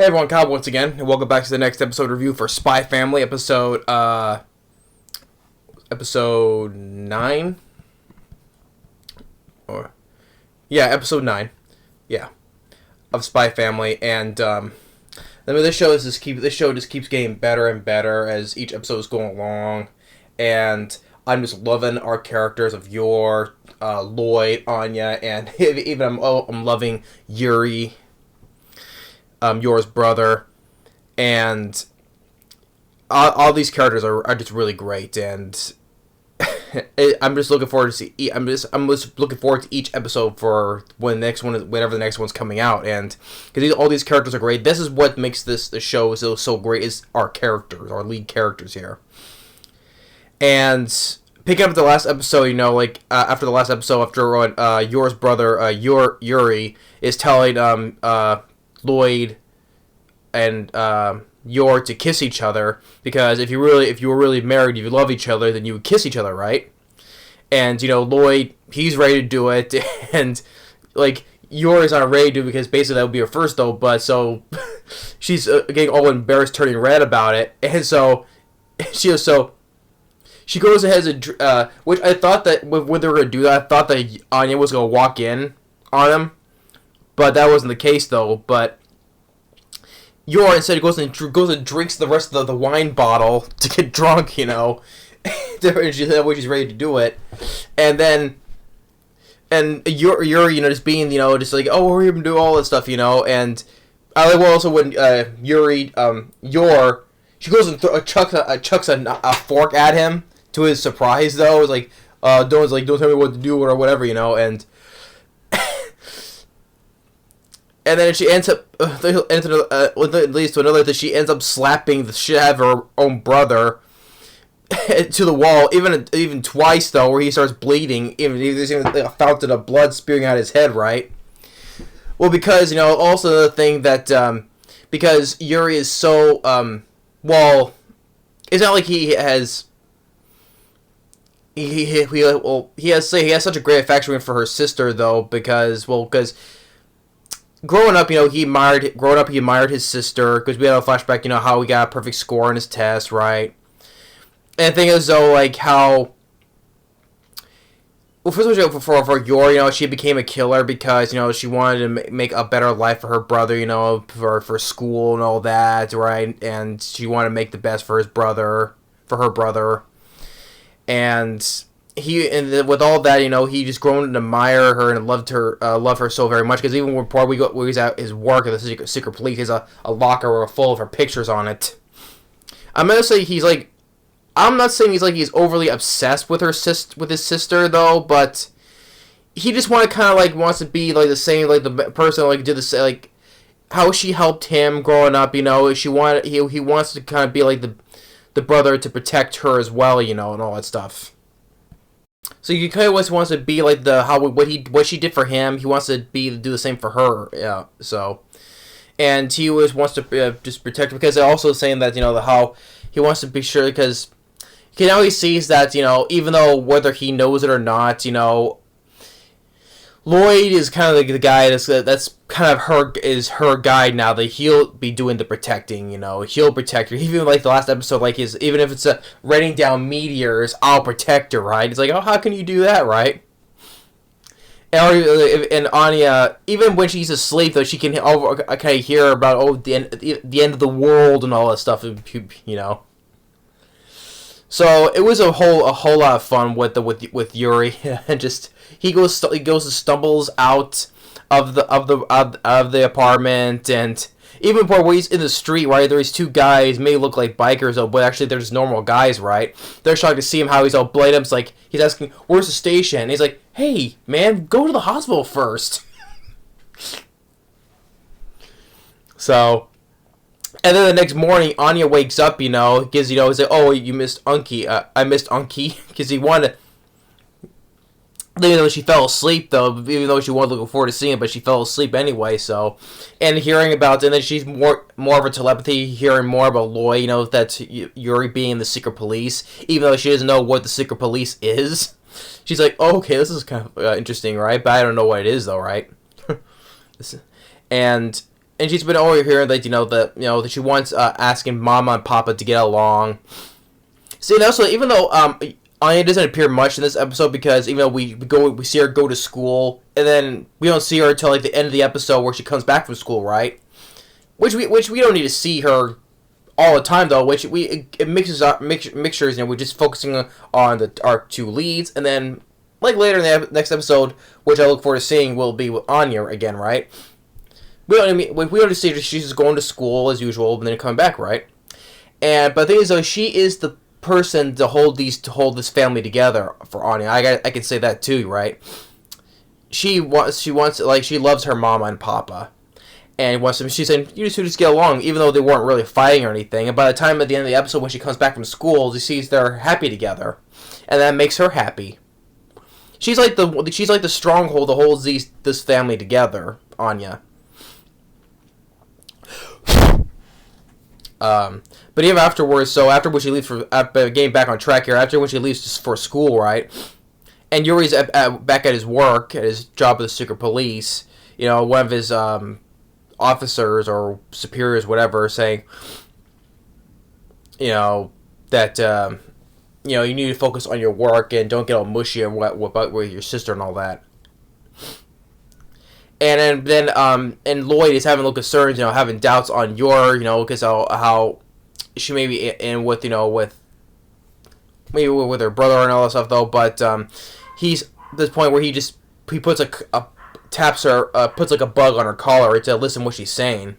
Hey everyone, Kyle once again, and welcome back to the next episode review for Spy Family, episode 9? Or, yeah, episode 9, yeah, of Spy Family, and, this show just keeps getting better and better as each episode is going along, and I'm just loving our characters of Yor, Lloyd, Anya, and even I'm loving Yuri, Yor's brother, and all these characters are just really great, and I'm just looking forward to I'm just looking forward to each episode for whenever the next one's coming out, and because all these characters are great. This is what makes the show so great, is our characters, our lead characters here. And picking up the last episode, after the last episode, after Yor's brother Yuri is telling Lloyd and Yor to kiss each other, because if you were really married, if you love each other, then you would kiss each other, right? And Lloyd, he's ready to do it, and Yor is not ready to do it because basically that would be her first though. But so she's getting all embarrassed, turning red about it, and so she goes ahead and which I thought that when they were gonna do that, I thought that Anya was gonna walk in on him. But that wasn't the case, though. But Yor instead goes and drinks the rest of the wine bottle to get drunk, that way she's ready to do it. And then, Yuri, just being, just like, oh, we're going to do all this stuff, And I like also when Yor, she goes and chucks a fork at him to his surprise, though. It's like, don't tell me what to do or whatever, and... And then she ends up, leads to another, that she ends up slapping the shit out of her own brother to the wall, even twice though, where he starts bleeding. There's even a fountain of blood spewing out his head, right? Well, because also the thing that because Yuri is so it's not like he has. He has such a great affection for her sister though, because growing up, he admired his sister, because we had a flashback, how he got a perfect score on his test, right? And the thing is, though, how... Well, first of all, for Yor, she became a killer because, she wanted to make a better life for her brother, for school and all that, right? And she wanted to make the best for her brother. And... with all that, he just grown to admire her and love her so very much. Because even before where he's at his work at the secret police, he has a locker full of her pictures on it. I'm gonna say I'm not saying he's overly obsessed with his sister though, but he just wants to be the same, the person did the how she helped him growing up. He wants to kind of be the brother to protect her as well, and all that stuff. So he kind of wants to be what she did for him. He wants to do the same for her. Yeah. So, and he always wants to just protect her, because they're also saying that how he wants to be sure, because he sees that even though whether he knows it or not, Lloyd is kind of the guy that's kind of her guide now, that he'll be doing the protecting, he'll protect her. Even the last episode, even if it's raining down meteors, I'll protect her, right? It's like, oh, how can you do that, right? And Anya, even when she's asleep, though, she can kind of hear about the end of the world and all that stuff, So it was a whole lot of fun with Yuri, and just he goes and stumbles out of the apartment, and even where he's in the street, right? There's two guys, may look like bikers though, but actually they're just normal guys, right? They're shocked to see him, how he's all bloodied up. It's like he's asking, "Where's the station?" And he's like, "Hey, man, go to the hospital first." So. And then the next morning, Anya wakes up, because, he's like, oh, you missed Unky. I missed Unky, because he wanted, even though she fell asleep, though, even though she wasn't looking forward to seeing it, but she fell asleep anyway, so, and hearing about, and then she's more of a telepathy, hearing more about Lloyd, that's Yuri being the secret police, even though she doesn't know what the secret police is. She's like, oh, okay, this is kind of interesting, right? But I don't know what it is, though, right? And and she's been overhearing that that she wants asking Mama and Papa to get along. See, and also even though Anya doesn't appear much in this episode because even though we see her go to school and then we don't see her until like the end of the episode where she comes back from school, right? Which we don't need to see her all the time though. Which it mixes up mixtures. We're just focusing on our two leads, and then like later in the next episode, which I look forward to seeing, will be with Anya again, right? We don't just see she's just going to school as usual and then coming back, right? But the thing is though, she is the person to hold this family together for Anya. I can say that too, right? She loves her mama and papa, and she's saying you just get along, even though they weren't really fighting or anything. And by the time at the end of the episode when she comes back from school, she sees they're happy together, and that makes her happy. She's like the stronghold that holds this family together, Anya. But even afterwards, so after when she leaves getting back on track here, after when she leaves for school, right? And Yuri's back at his work, at his job with the secret police, one of his officers or superiors, whatever, saying, that, you need to focus on your work and don't get all mushy and with your sister and all that. And then and Lloyd is having a little concerns, having doubts on Yor, because how she may be in with, with her brother and all that stuff though. But he's at this point where he puts taps her, puts like a bug on her collar to listen what she's saying.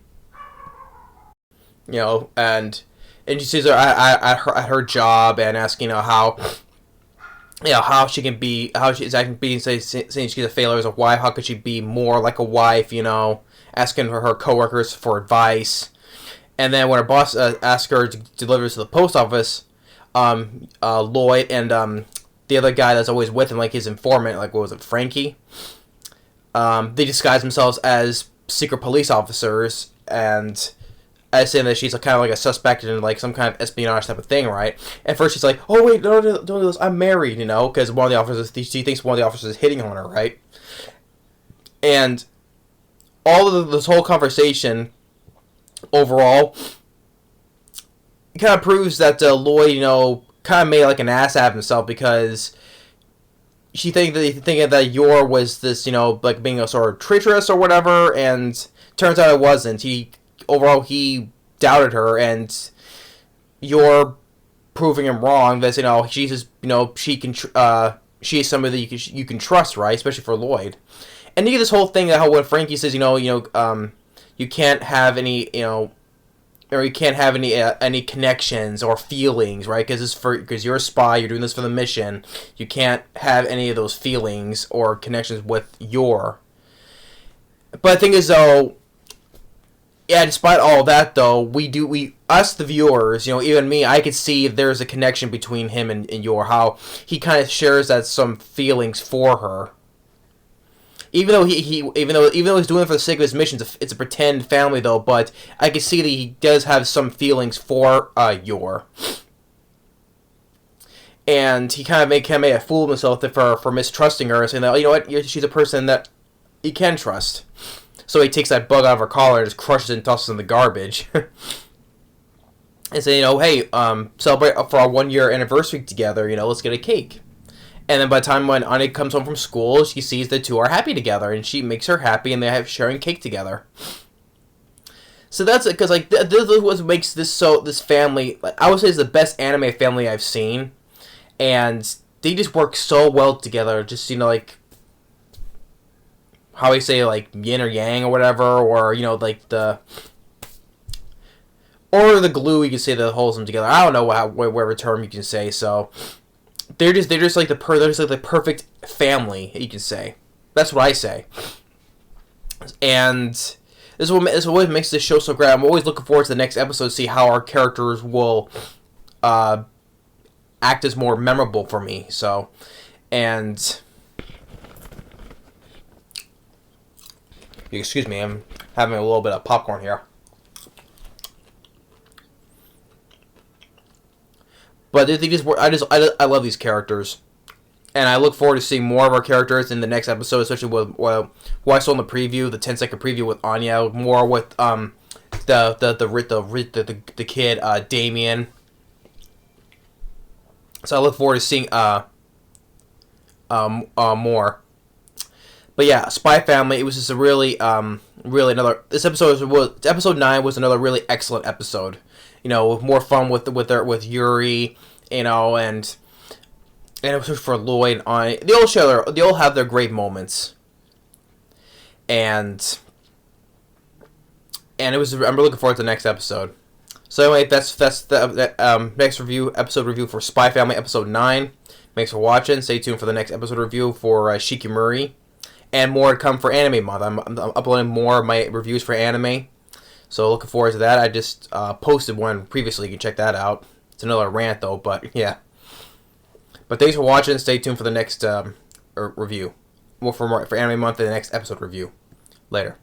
And she sees her at her job and asking how she can be, how she's acting, saying she's a failure as a wife. How could she be more like a wife? Asking her coworkers for advice. And then when her boss asks her to deliver this to the post office, Lloyd and the other guy that's always with him, like his informant, like what was it, Frankie? They disguise themselves as secret police officers and saying that she's kind of like a suspect in like some kind of espionage type of thing, right? At first she's like, "Oh wait, no, don't do this. I'm married," because one of the officers, she thinks one of the officers is hitting on her, right? And all of this whole conversation, overall, it kind of proves that Lloyd, kind of made like an ass out of himself because she thinking that Yor was this, like being a sort of traitorous or whatever, and turns out it wasn't. He doubted her, and Yor proving him wrong. That she's just, she is somebody that you can trust, right? Especially for Lloyd. And you get this whole thing that how when Frankie says, you can't have any, or you can't have any connections or feelings, right? Because you're a spy, you're doing this for the mission. You can't have any of those feelings or connections with Yor. But the thing is, though, yeah, despite all that, though, us, the viewers, even me, I could see there's a connection between him and Yor, how he kind of shares some feelings for her. Even though even though he's doing it for the sake of his mission, it's a pretend family, though, but I can see that he does have some feelings for Yor. And he kind of made a fool of himself for mistrusting her, saying that, what, she's a person that he can trust. So he takes that bug out of her collar and just crushes it and tosses it in the garbage. And say, hey, celebrate for our 1-year anniversary together, let's get a cake. And then by the time when Anya comes home from school, she sees the two are happy together, and she makes her happy, and they have sharing cake together. So that's it, because like this is what makes this family, like, I would say, is the best anime family I've seen, and they just work so well together. Just like how I say, like yin or yang or whatever, or like the glue you can say that holds them together. I don't know whatever term you can say. So they're just like the perfect family, you can say. That's what I say. And this is what makes this show so great. I'm always looking forward to the next episode to see how our characters will act as more memorable for me. So, and excuse me, I'm having a little bit of popcorn here. But they just work. I love these characters, And I look forward to seeing more of our characters in the next episode, especially with who I saw in the preview, the 10-second preview with Anya, more with the kid Damien. So I look forward to seeing more. But yeah, Spy Family. It was just a really another. This episode 9 was another really excellent episode. You know, with more fun with Yuri. You know, and it was for Lloyd and Anya. They all have their great moments. And it was. I'm looking forward to the next episode. So anyway, that's the next episode review for Spy Family episode 9. Thanks for watching. Stay tuned for the next episode review for Shikimori. And more to come for Anime Month. I'm uploading more of my reviews for anime. So looking forward to that. I just posted one previously. You can check that out. It's another rant though, but yeah. But thanks for watching. Stay tuned for the next review. More for Anime Month and the next episode review. Later.